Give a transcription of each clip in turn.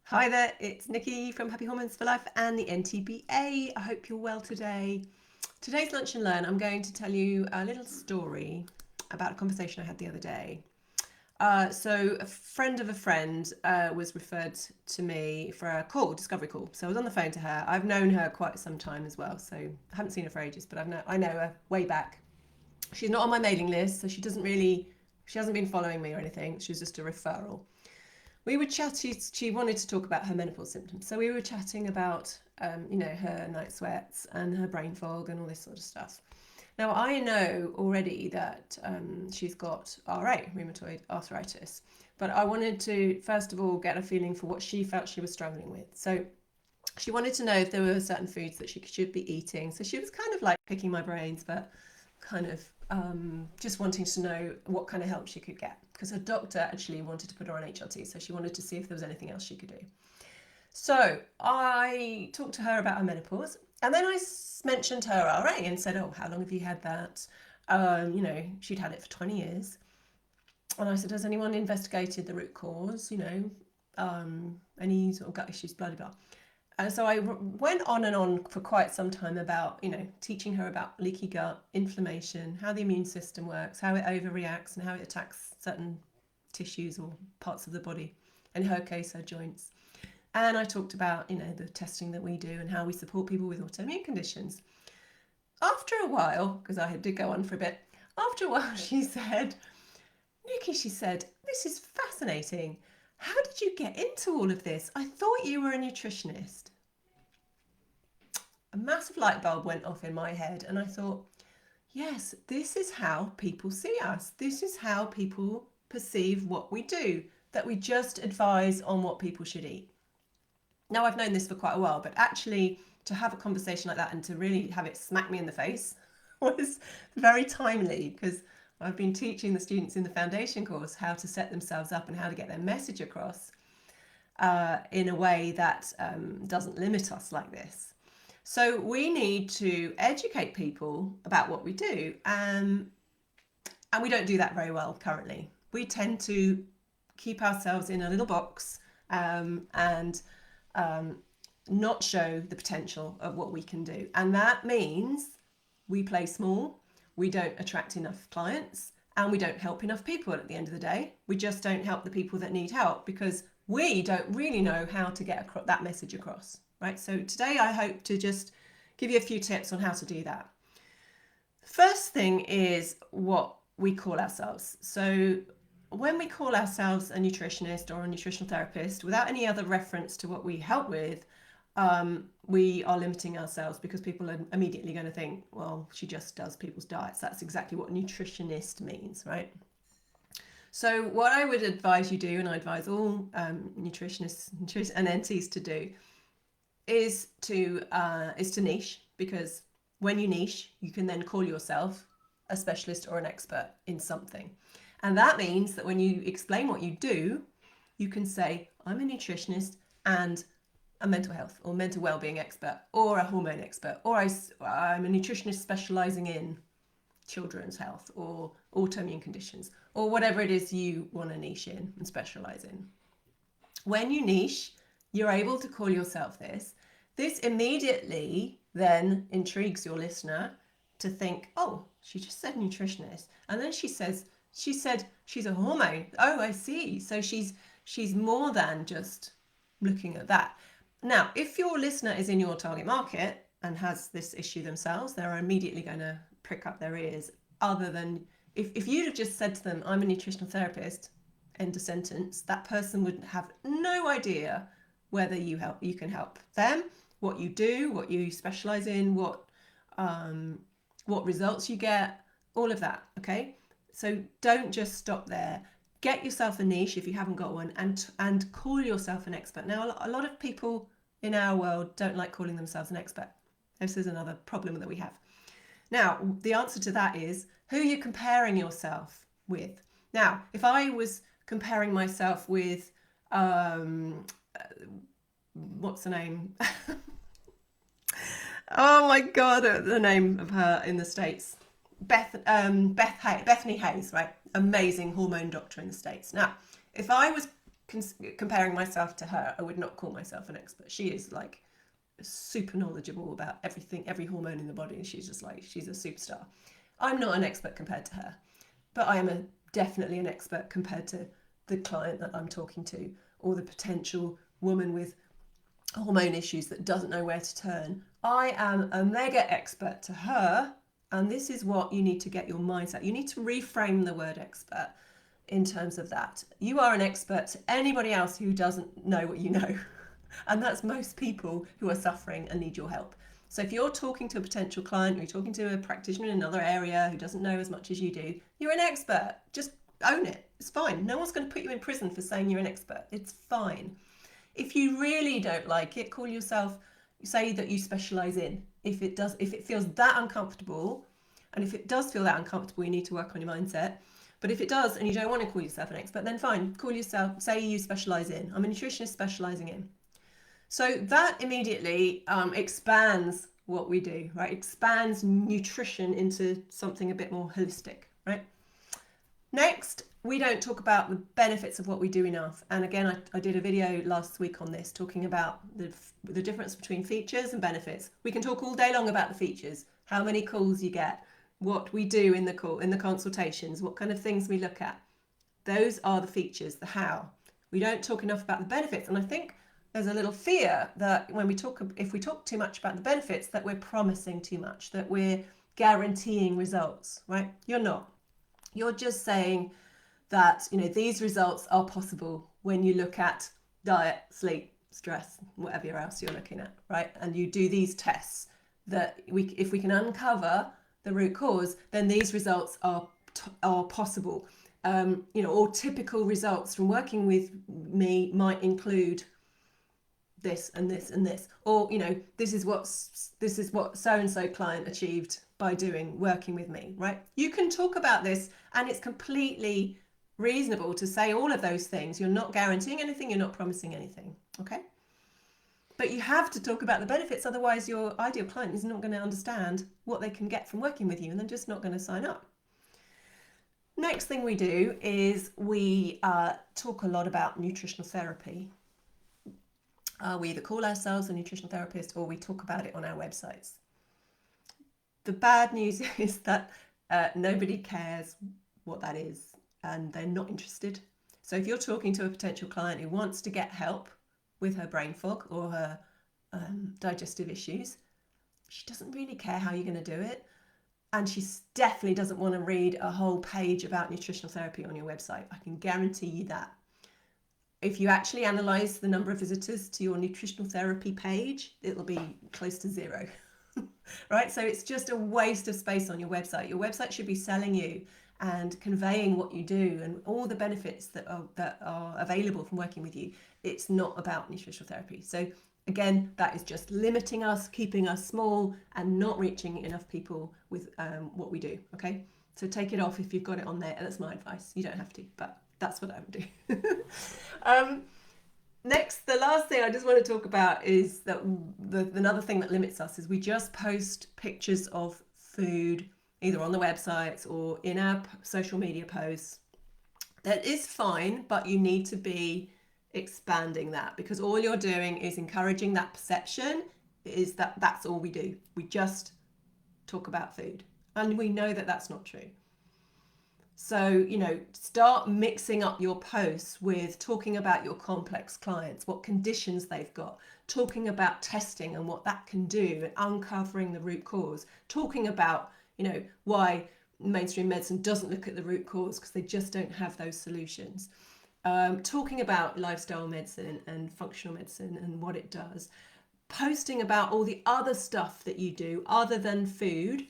Hi there, it's Nikki from Happy Hormones for Life and the NTBA. I hope you're well today. Today's Lunch and Learn, I'm going to tell you a little story about a conversation I had the other day. So a friend of a friend was referred to me for a discovery call. So I was on the phone to her. I've known her quite some time as well, so I haven't seen her for ages, but I know her way back. She's not on my mailing list, so she hasn't been following me or anything. She was just a referral. We were chatting. She wanted to talk about her menopause symptoms, so we were chatting about her night sweats and her brain fog and all this sort of stuff. Now I know already that she's got rheumatoid arthritis, but I wanted to first of all get a feeling for what she felt she was struggling with. So she wanted to know if there were certain foods that she should be eating. So she was kind of like picking my brains, but kind of just wanting to know what kind of help she could get, because her doctor actually wanted to put her on HRT, so she wanted to see if there was anything else she could do. So I talked to her about her menopause, and then I mentioned her RA and said, "Oh, how long have you had that?" She'd had it for 20 years, and I said, "Has anyone investigated the root cause? Any sort of gut issues, blah blah blah." And so I went on and on for quite some time about, teaching her about leaky gut, inflammation, how the immune system works, how it overreacts, and how it attacks certain tissues or parts of the body. In her case, her joints. And I talked about, the testing that we do and how we support people with autoimmune conditions. After a while, because I did go on for a bit, after a while she said, "Nikki," she said, "this is fascinating. How did you get into all of this? I thought you were a nutritionist." A massive light bulb went off in my head, and I thought, yes, this is how people see us. This is how people perceive what we do, that we just advise on what people should eat. Now, I've known this for quite a while, but actually to have a conversation like that and to really have it smack me in the face was very timely, because I've been teaching the students in the foundation course how to set themselves up and how to get their message across in a way that doesn't limit us like this. So we need to educate people about what we do, and we don't do that very well currently. We tend to keep ourselves in a little box and not show the potential of what we can do. And that means we play small, we don't attract enough clients, and we don't help enough people at the end of the day. We just don't help the people that need help because we don't really know how to get that message across, right? So today I hope to just give you a few tips on how to do that. First thing is what we call ourselves. So when we call ourselves a nutritionist or a nutritional therapist, without any other reference to what we help with, we are limiting ourselves, because people are immediately going to think, well, she just does people's diets. That's exactly what nutritionist means, right? So what I would advise you do, and I advise all nutritionists and NTs to do, is to niche, because when you niche, you can then call yourself a specialist or an expert in something. And that means that when you explain what you do, you can say, "I'm a nutritionist and a mental health or mental well-being expert, or a hormone expert, or I'm a nutritionist specializing in children's health or autoimmune conditions," or whatever it is you want to niche in and specialize in. When you niche, you're able to call yourself this. This immediately then intrigues your listener to think, "Oh, she just said nutritionist." And then she said she's a hormone. Oh, I see. So she's more than just looking at that. Now, if your listener is in your target market and has this issue themselves, they're immediately going to prick up their ears. Other than if you'd have just said to them, "I'm a nutritional therapist," end of sentence, that person would have no idea whether you can help them, what you do, what you specialize in, what results you get, all of that. Okay, so don't just stop there. Get yourself a niche if you haven't got one, and call yourself an expert. Now, a lot of people in our world don't like calling themselves an expert. This is another problem that we have. Now, the answer to that is, who are you comparing yourself with? Now, if I was comparing myself with, what's the name? Oh my God, the name of her in the States. Bethany Hayes, right? Amazing hormone doctor in the States. Now, if I was comparing myself to her, I would not call myself an expert. She is like super knowledgeable about everything, every hormone in the body, and she's just like, she's a superstar. I'm not an expert compared to her, but I am definitely an expert compared to the client that I'm talking to, or the potential woman with hormone issues that doesn't know where to turn. I am a mega expert to her, and this is what you need to get your mindset. You need to reframe the word expert in terms of that. You are an expert to anybody else who doesn't know what you know. And that's most people who are suffering and need your help. So if you're talking to a potential client, or you're talking to a practitioner in another area who doesn't know as much as you do, you're an expert. Just own it. It's fine. No one's going to put you in prison for saying you're an expert. It's fine. If you really don't like it, call yourself, say that you specialize in. If it feels that uncomfortable, and if it does feel that uncomfortable, you need to work on your mindset. But if it does, and you don't want to call yourself an expert, then fine, call yourself, say you specialize in. I'm a nutritionist specializing in. So that immediately expands what we do, right? Expands nutrition into something a bit more holistic, right? Next, we don't talk about the benefits of what we do enough. And again, I did a video last week on this, talking about the difference between features and benefits. We can talk all day long about the features, how many calls you get, what we do in the consultations, what kind of things we look at. Those are the features, the how. We don't talk enough about the benefits. And I think there's a little fear that if we talk too much about the benefits, that we're promising too much, that we're guaranteeing results, right? You're not. You're just saying that, these results are possible when you look at diet, sleep, stress, whatever else you're looking at, right? And you do these tests, that if we can uncover the root cause, then these results are possible. Or typical results from working with me might include this and this and this, or this is what so and so client achieved by working with me, right? You can talk about this, and it's completely reasonable to say all of those things. You're not guaranteeing anything, you're not promising anything, okay? But you have to talk about the benefits, otherwise your ideal client is not going to understand what they can get from working with you, and they're just not going to sign up. Next thing we do is we talk a lot about nutritional therapy. We either call ourselves a nutritional therapist, or we talk about it on our websites. The bad news is that nobody cares what that is, and they're not interested. So if you're talking to a potential client who wants to get help with her brain fog or her digestive issues, she doesn't really care how you're going to do it. And she definitely doesn't want to read a whole page about nutritional therapy on your website. I can guarantee you that. If you actually analyze the number of visitors to your nutritional therapy page, it'll be close to zero, right? So it's just a waste of space on your website. Your website should be selling you and conveying what you do and all the benefits that are available from working with you. It's not about nutritional therapy. So again, that is just limiting us, keeping us small, and not reaching enough people with what we do, okay? So take it off if you've got it on there. That's my advice. You don't have to, but that's what I would do. Next, the last thing I just want to talk about is that another thing that limits us is we just post pictures of food, either on the websites or in our social media posts. That is fine, but you need to be expanding that, because all you're doing is encouraging that perception is that that's all we do. We just talk about food, and we know that that's not true. So, start mixing up your posts with talking about your complex clients, what conditions they've got, talking about testing and what that can do, and uncovering the root cause, talking about, why mainstream medicine doesn't look at the root cause because they just don't have those solutions. Talking about lifestyle medicine and functional medicine and what it does. Posting about all the other stuff that you do other than food,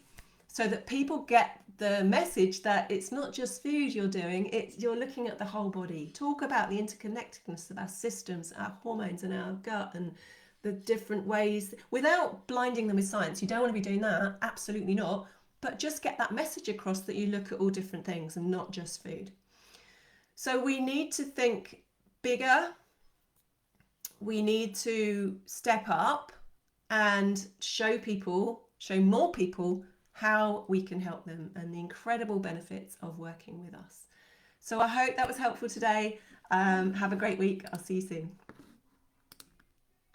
so that people get the message that it's not just food you're doing, you're looking at the whole body. Talk about the interconnectedness of our systems, our hormones and our gut, and the different ways, without blinding them with science. You don't want to be doing that, absolutely not, but just get that message across that you look at all different things and not just food. So we need to think bigger. We need to step up and show more people how we can help them and the incredible benefits of working with us. So I hope that was helpful today. Have a great week. I'll see you soon.